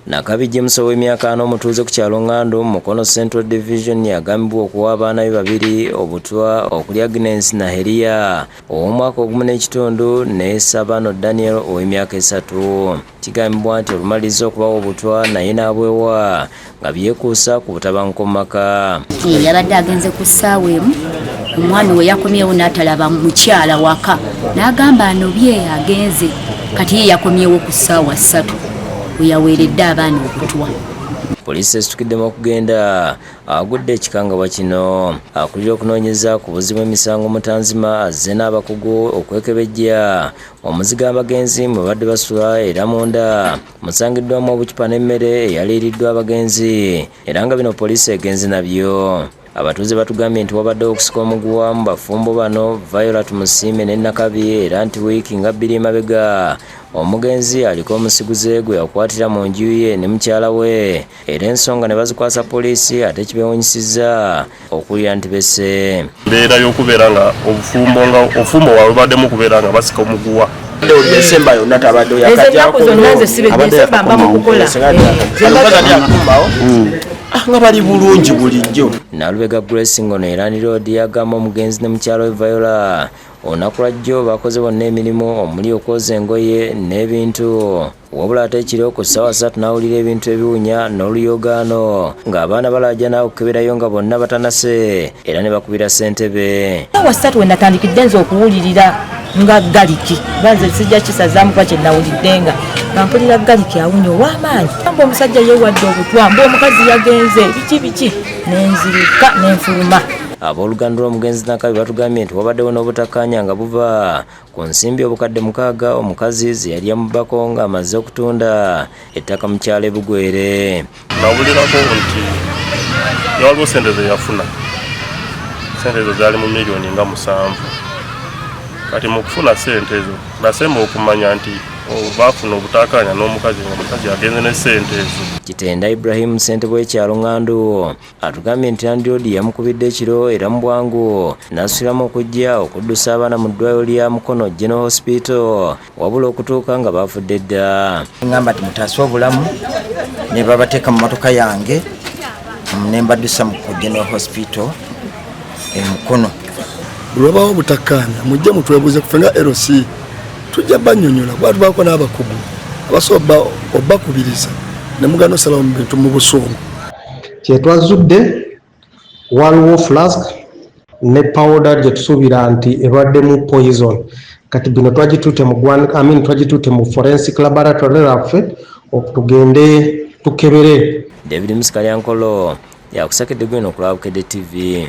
Nakabi James ow'emyaka 4 omutuuze ku kyalo Ngando Mukono Central Division yagambibwa okuwa abaana be babiri obutwa okuli Agnes na Heria ow'omwaka ogumu n'ekitundu ne Sabano Daniel ow'emyaka 3. Kigambibwa nti olumaliriza okubawa obutwa naye n'abwewa nga byekuusa ku butabanguko mu maka. Yabadde agenze ku ssaawa emu omwami we yakomyewo n'atalaba mukyala waka n'agamba anobye agenze kati ye yakomyewo ku ssaawa 3 weyaweeredde abaana obutwa. Poliisi esitukiddemu okugenda agudde ekikangabwa kino akulira okunoonyeza ku buzibu emisango Mutanzima azze n'abakugu okwekebejja omuzigo abagenzi mwe badde basula era munda musangiddwamu obucupa n'emmere eyaliiriddwa abagenzi era nga bino poliisi egenze nabyo. Abatuuze batugambye nti wabadde okusika omuguwa mu bafumbo bano Violet Musime ne Nakabi era nti wiiki nga 2 emabega omugenzi aliko omusiguze gwe yakwatira mu nju ye ne mukyala we era ensonga ne bazikwasa poliisi ate kibeewunyisizza okulira nti bese mbeera y'okubeera nga obufumbo walubaddemu kubeera nga basika omuguwa Desemba yonna tabadde yakajjako nga bali bulungi bulijjo. Nalubega Grace Ngono era ni road yagamba omugenzi ne mukyalo we Viola olunaku lwajjo bakoze bonna emirimu omuli okwoza engoye n'ebintu wabula ate ekiro ku ssaawa 3 n'awulira ebintu ebiwunya n'oluyogaano ng'abaana balajja nawe okukeberayo nga bonna batanase era ne bakubira ssentebe. Ssaawa 3 we natandikidde nze okuwulirira nga galiki banze sijja kisazaamu kwa kye nawulidde nga mpulira galiki awunya ow'amaanyi mba omusajja yeewadde obutwa mba omukazi yagenze biki n'enzirika n'enfuluma. Abooluganda lw'omugenzi Nakabi batugambye nti wabaddewo n'obutakkaanya nga buva ku nsimbi obukadde 6 omukazi ze yali amubbako ng'amaze okutunda ettaka mu kyalo Bugwere. Nawulirako nti waliwo ssente ze yafuna, ssente ezo zaali mu miliyoni nga 7. Kati mu kufuna ssente ezo nasemba okumanya nti baafuna obutakkaanya n'omukazi nga omukazi agenze ne ssente ezo. Kitenda Ibrahim ssentebe w'ekyalo Ngando atugambye nti Landlord yamukubidde ekiro era mu bwangu n'asulamu okujja okuddusa abaana mu ddwaliro lya Mukono General Hospital wabula okutuuka nga baafudde dda. Ngamba nti mutaase obulamu ne babateeka mu motoka yange ne mbaddusa mu General Hospital e Mukono. Lwabawo obutakkaanya mujje mutwebuuze kufe nga LC tujja bannyonnyola bwatubaako n'abakugu abasoba obakubiriza ne mugano salamu mu bintu mu busungu. Kyetwazudde waliwo flask ne powder gye tusuubira nti ebaddemu poison kati bino twagituute mu forensic laboratory laffe tugende tukebere. David Musikalyankolo yakusakidde gwino ku Lwabukedde TV.